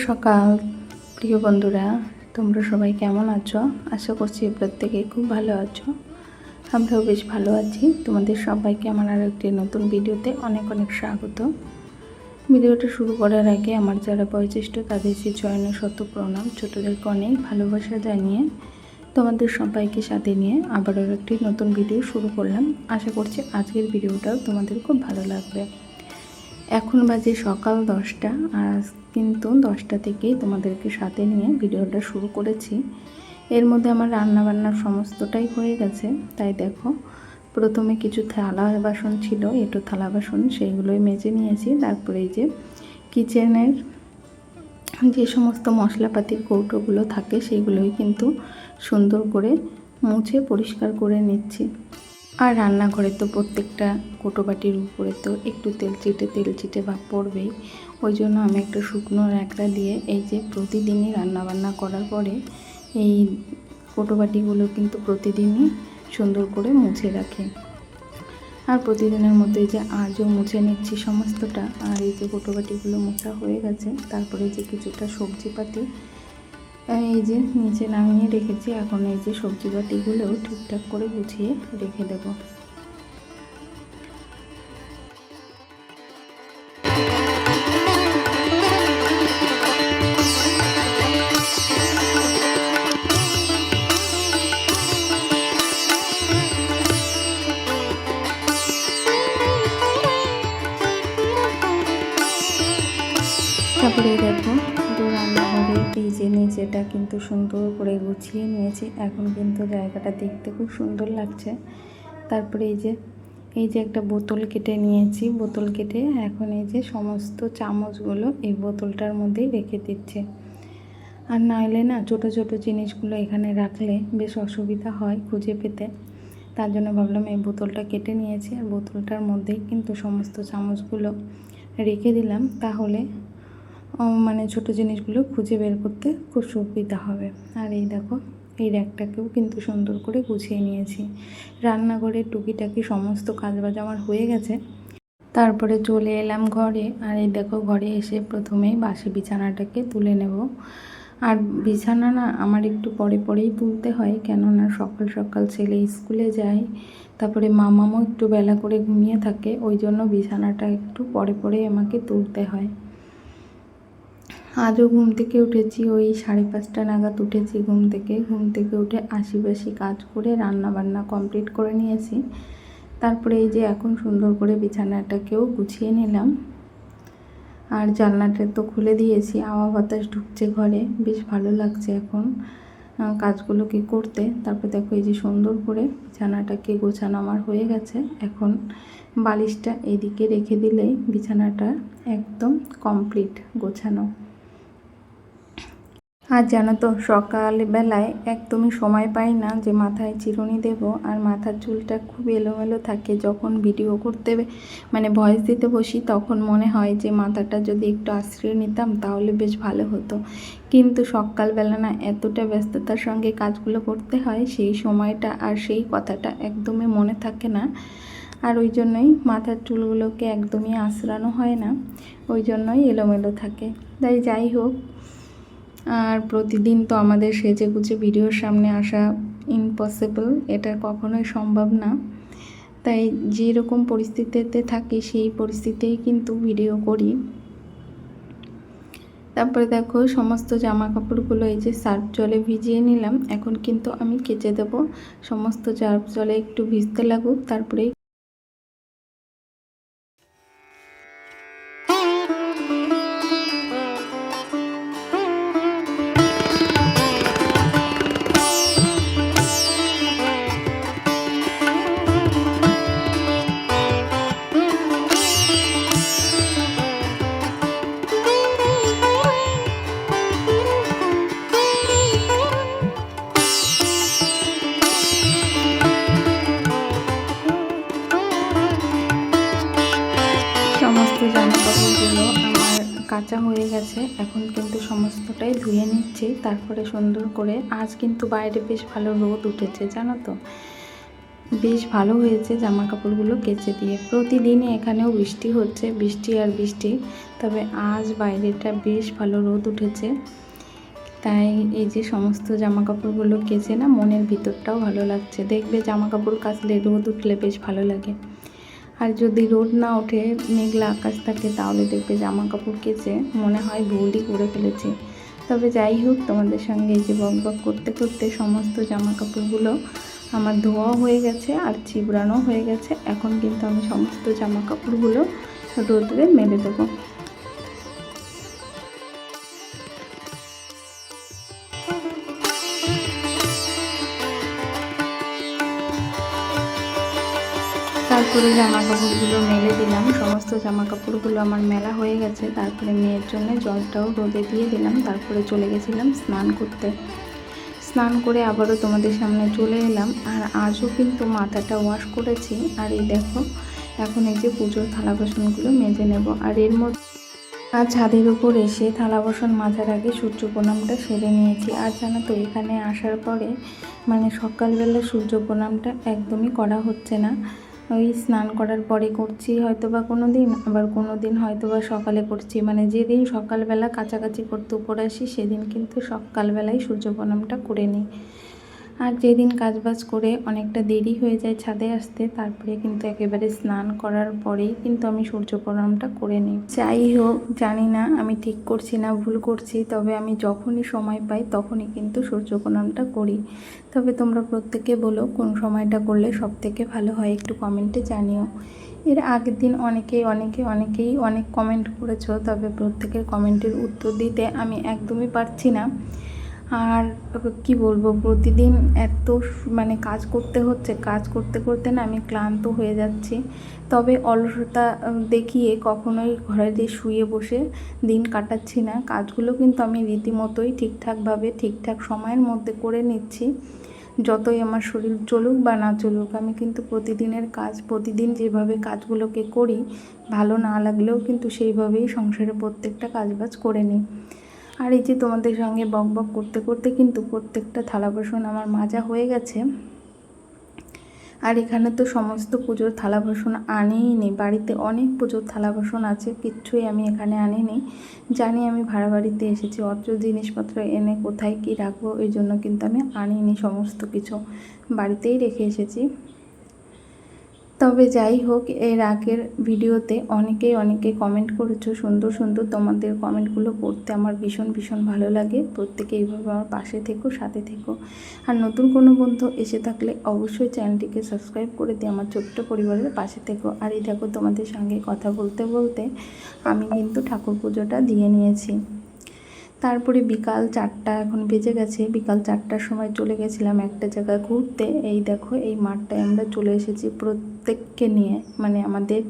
সকাল প্রিয় বন্ধুরা, তোমরা সবাই কেমন আছো? আশা করছি প্রত্যেকেই খুব ভালো আছো। আমরাও বেশ ভালো আছি। তোমাদের সবাইকে আমার আর একটি নতুন ভিডিওতে অনেক অনেক স্বাগত। ভিডিওটা শুরু করার আগে আমার যারা বয়োজ্যেষ্ঠ তাদের সে চরণে শত প্রণাম, ছোটদেরকে অনেক ভালোবাসা জানিয়ে তোমাদের সবাইকে সাথে নিয়ে আবারও একটি নতুন ভিডিও শুরু করলাম। আশা করছি আজকের ভিডিওটাও তোমাদের খুব ভালো লাগবে। এখন বাজে সকাল 10টা, আর কিন্তু 10টা থেকেই তোমাদেরকে সাথে নিয়ে ভিডিওটা শুরু করেছি। এর মধ্যে আমার রান্নাবান্নার সমস্তটাই হয়ে গেছে। তাই দেখো, প্রথমে কিছু থালা বাসন ছিল, এঁটো থালা বাসন, সেইগুলোই মেজে নিয়েছি। তারপরে এই যে কিচেনের যে সমস্ত মশলাপাতির কৌটোগুলো থাকে সেইগুলোই কিন্তু সুন্দর করে মুছে পরিষ্কার করে নিচ্ছি। আর রান্নাঘরে তো প্রত্যেকটা কোটোবাটির উপরে তো একটু তেল চিটে ভাব পড়বেই। ওই জন্য আমি একটা শুকনো ন্যাকড়া দিয়ে এই যে প্রতিদিনই রান্নাবান্না করার পরে এই কোটোবাটিগুলো কিন্তু প্রতিদিনই সুন্দর করে মুছে রাখি। আর প্রতিদিনের মতো এই যে আজও মুছে নিচ্ছি সমস্তটা। আর এই যে কোটোবাটিগুলো মোছা হয়ে গেছে। তারপরে যে কিছুটা সবজিপাতি এই যে নিচে নামিয়ে রেখেছি। এখন এই যে সবজিপাতিগুলোও ঠিকঠাক করে গুছিয়ে রেখে দেব। তারপরে দেখো তো রান্নাঘরে এই যে নিচেটা কিন্তু সুন্দর করে গুছিয়ে নিয়েছি। এখন কিন্তু জায়গাটা দেখতে খুব সুন্দর লাগছে। তারপরে এই যে একটা বোতল কেটে নিয়েছি। বোতল কেটে এখন এই যে সমস্ত চামচগুলো এই বোতলটার মধ্যেই রেখে দিচ্ছে। আর নাইলে না ছোটো ছোটো জিনিসগুলো এখানে রাখলে বেশ অসুবিধা হয় খুঁজে পেতে। তার জন্য ভাবলাম এই বোতলটা কেটে নিয়েছি, আর বোতলটার মধ্যেই কিন্তু সমস্ত চামচগুলো রেখে দিলাম। তাহলে মানে ছোটো জিনিসগুলো খুঁজে বের করতে খুব সুবিধা হবে। আর এই দেখো, এই র্যাকটাকেও কিন্তু সুন্দর করে গুছিয়ে নিয়েছি। রান্নাঘরের টুকিটাকি সমস্ত কাজবাজ আমার হয়ে গেছে। তারপরে চলে এলাম ঘরে। আর এই দেখো, ঘরে এসে প্রথমেই বাসি বিছানাটাকে তুলে নেব। আর বিছানা না আমার একটু পরেই তুলতে হয়, কেননা সকাল সকাল ছেলে স্কুলে যায়। তারপরে মামামও একটু বেলা করে ঘুমিয়ে থাকে, ওই জন্য বিছানাটা একটু পরে আমাকে তুলতে হয়। আজও ঘুম থেকে উঠেছি ওই 5:30 নাগাদ উঠেছি ঘুম থেকে উঠে আশিবাসি কাজ করে রান্নাবান্না কমপ্লিট করে নিয়েছি। তারপরে এই যে এখন সুন্দর করে বিছানাটাকেও গুছিয়ে নিলাম। আর জানলাটা তো খুলে দিয়েছি, হাওয়া বাতাস ঢুকছে ঘরে, বেশ ভালো লাগছে এখন কাজগুলোকে করতে। তারপর দেখো এই যে সুন্দর করে বিছানাটাকে গোছানো আমার হয়ে গেছে। এখন বালিশটা এদিকে রেখে দিলেই বিছানাটা একদম কমপ্লিট গোছানো। আর জানো তো, সকালবেলায় একদমই সময় পাই না যে মাথায় চিরুনি দেব। আর মাথার চুলটা খুব এলোমেলো থাকে। যখন ভিডিও করতে মানে ভয়েস দিতে বসি তখন মনে হয় যে মাথাটা যদি একটু আশ্রয় নিতাম তাহলে বেশ ভালো হতো। কিন্তু সকালবেলা না এতটা ব্যস্ততার সঙ্গে কাজগুলো করতে হয়, সেই সময়টা আর সেই কথাটা একদমই মনে থাকে না। আর ওই জন্যই মাথার চুলগুলোকে একদমই আঁচড়ানো হয় না, ওই জন্যই এলোমেলো থাকে। তাই যাই হোক, আর প্রতিদিন তো আমাদের সেজে গুজে ভিডিওর সামনে আসা ইম্পসিবল, এটা কখনোই সম্ভব না। তাই যেরকম পরিস্থিতিতে থাকি সেই পরিস্থিতিতেই কিন্তু ভিডিও করি। তারপরে দেখো সমস্ত জামা কাপড়গুলো এই যে সার্ফ জলে ভিজিয়ে নিলাম। এখন কিন্তু আমি কেচে দেবো। সমস্ত সার্ফ জলে একটু ভিজতে লাগুক, তারপরেই সমস্ত জামা কাপড়গুলো আমার কাচা হয়ে গেছে। এখন কিন্তু সমস্তটাই ধুয়ে নিচ্ছি, তারপরে সুন্দর করে। আজ কিন্তু বাইরে বেশ ভালো রোদ উঠেছে, জানো তো, বেশ ভালো হয়েছে জামা কাপড়গুলো কেচে দিয়ে। প্রতিদিনই এখানেও বৃষ্টি হচ্ছে, বৃষ্টি আর বৃষ্টি। তবে আজ বাইরেটা বেশ ভালো রোদ উঠেছে, তাই এই যে সমস্ত জামা কাপড়গুলো কেচে না মনের ভিতরটাও ভালো লাগছে। দেখবে জামা কাপড় কাচলে রোদ উঠলে বেশ ভালো লাগে, আর যদি রোদ না ওঠে মেঘলা আকাশ থাকে তাহলে দেখবে জামা কাপড় কেচে মনে হয় ভুলই করে ফেলেছি। তবে যাই হোক, তোমাদের সঙ্গে এই যে বকবক করতে করতে সমস্ত জামা কাপড়গুলো আমার ধোয়াও হয়ে গেছে আর চিবড়ানো হয়ে গেছে। এখন কিন্তু আমি সমস্ত জামা কাপড়গুলো রোদে মেলে দেবো। তারপরে জামা কাপড়গুলো মেলে দিলাম। সমস্ত জামা কাপড়গুলো আমার মেলা হয়ে গেছে। তারপরে মেয়ের জন্য জলটাও রোদে দিয়ে দিলাম। তারপরে চলে গেছিলাম স্নান করতে। স্নান করে আবারও তোমাদের সামনে চলে এলাম। আর আজও কিন্তু মাথাটা ওয়াশ করেছি। আর এই দেখো, এখন এই যে পুজোর থালা বাসনগুলো মেজে নেব। আর এর মধ্যে আর ছাদের উপর এসে থালা বাসন মাজার আগে সূর্য প্রণামটা সেরে নিয়েছি। আর জানো তো, এখানে আসার পরে মানে সকালবেলা সূর্য প্রণামটা একদমই করা হচ্ছে না। ওই স্নান করার পরে করছি হয়তো বা কোনো দিন, আবার কোনো দিন হয়তো বা সকালে করছি। মানে যেদিন সকালবেলা কাছাকাছি করতে উপর আসি সেদিন কিন্তু সকালবেলায় সূর্য প্রণামটা করে নিই। আর যেদিন কাজবাজ করে অনেকটা দেরি হয়ে যায় ছাদে আসতে, তারপরে কিন্তু একেবারে স্নান করার পরেই কিন্তু আমি সূর্য প্রণামটা করে নিই। যাই হোক, জানি না আমি ঠিক করছি না ভুল করছি, তবে আমি যখনই সময় পাই তখনই কিন্তু সূর্য প্রণামটা করি। তবে তোমরা প্রত্যেকে বলো কোন সময়টা করলে সব থেকে ভালো হয়, একটু কমেন্টে জানিও। এর আগের দিন অনেকেই অনেক কমেন্ট করেছো, তবে প্রত্যেকের কমেন্টের উত্তর দিতে আমি একদমই পারছি না। আর কি বলবো, প্রতিদিন এত মানে কাজ করতে হচ্ছে, কাজ করতে করতে না আমি ক্লান্ত হয়ে যাচ্ছি। তবে অলসতা দেখিয়ে কখনোই ঘরে দিয়ে শুয়ে বসে দিন কাটাচ্ছি না। কাজগুলো কিন্তু আমি রীতিমতোই ঠিকঠাকভাবে ঠিকঠাক সময়ের মধ্যে করে নিচ্ছি। যতই আমার শরীর চলুক বা না চলুক, আমি কিন্তু প্রতিদিনের কাজ প্রতিদিন যেভাবে কাজগুলোকে করি, ভালো না লাগলেও কিন্তু সেইভাবেই সংসারে প্রত্যেকটা কাজবাজ করে নিই। আর এই যে তোমাদের সঙ্গে বকবক করতে করতে কিন্তু প্রত্যেকটা থালা বাসন আমার মাজা হয়ে গেছে। আর এখানে তো সমস্ত পুজোর থালা বাসন আনিনি, বাড়িতে অনেক পুজোর থালা বাসন আছে, কিচ্ছুই আমি এখানে আনিনি। জানি আমি ভাড়া বাড়িতে এসেছি, অত জিনিসপত্র এনে কোথায় কি রাখবো, ওই জন্য কিন্তু আমি আনিনি, সমস্ত কিছু বাড়িতেই রেখে এসেছি। তবে যাই হোক, এর আগের ভিডিওতে অনেকে কমেন্ট করেছো সুন্দর সুন্দর। তোমাদের কমেন্টগুলো পড়তে আমার ভীষণ ভালো লাগে। প্রত্যেকে এইভাবে আমার পাশে থেকো, সাথে থেকো। আর নতুন কোনো বন্ধু এসে থাকলে অবশ্যই চ্যানেলটিকে সাবস্ক্রাইব করে দিয়ে আমার ছোট্ট পরিবারের পাশে থেকো। আর এই দেখো, তোমাদের সঙ্গে কথা বলতে বলতে আমি কিন্তু ঠাকুর পুজোটা দিয়ে নিয়েছি। তারপরে বিকাল 4টা এখন বেজে গেছে। বিকাল 4টার সময় চলে গেছিলাম একটা জায়গায় ঘুরতে। এই দেখো, এই মাঠটায় আমরা চলে এসেছি প্রত্যেককে নিয়ে, মানে আমাদের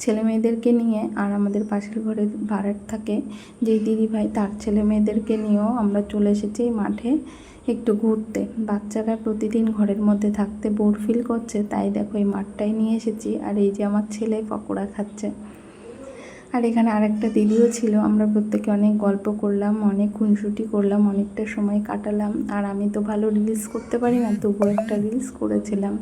ছেলে মেয়েদেরকে নিয়ে, আর আমাদের পাশের ঘরে ভাড়াট থাকে যেই দিদিভাই, তার ছেলে মেয়েদেরকে নিয়েও আমরা চলে এসেছি এই মাঠে একটু ঘুরতে। বাচ্চারা প্রতিদিন ঘরের মধ্যে থাকতে বোর ফিল করছে, তাই দেখো এই মাঠটায় নিয়ে এসেছি। আর এই যে আমার ছেলে পকোড়া খাচ্ছে। আর এখানে আরেকটা দিদিও ছিল। আমরা প্রত্যেকে অনেক গল্প করলাম, অনেক খুনসুটি করলাম, অনেকটা সময় কাটালাম। আর আমি তো ভালো রিলস করতে পারি না, তবুও একটা রিলস করেছিলাম।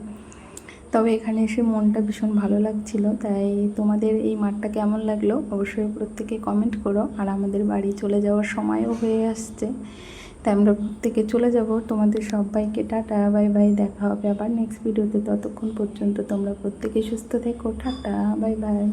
তবে এখানে এসে মনটা ভীষণ ভালো লাগছিল। তাই তোমাদের এই মাঠটা কেমন লাগলো অবশ্যই প্রত্যেকে কমেন্ট করো। আর আমাদের বাড়ি চলে যাওয়ার সময়ও হয়ে আসছে, তাই আমরা প্রত্যেকে চলে যাব। তোমাদের সবাইকে টাটা, বাই বাই। দেখা হবে আবার নেক্সট ভিডিওতে। ততক্ষণ পর্যন্ত তোমরা প্রত্যেকে সুস্থ থেকো। Tata, bye bye.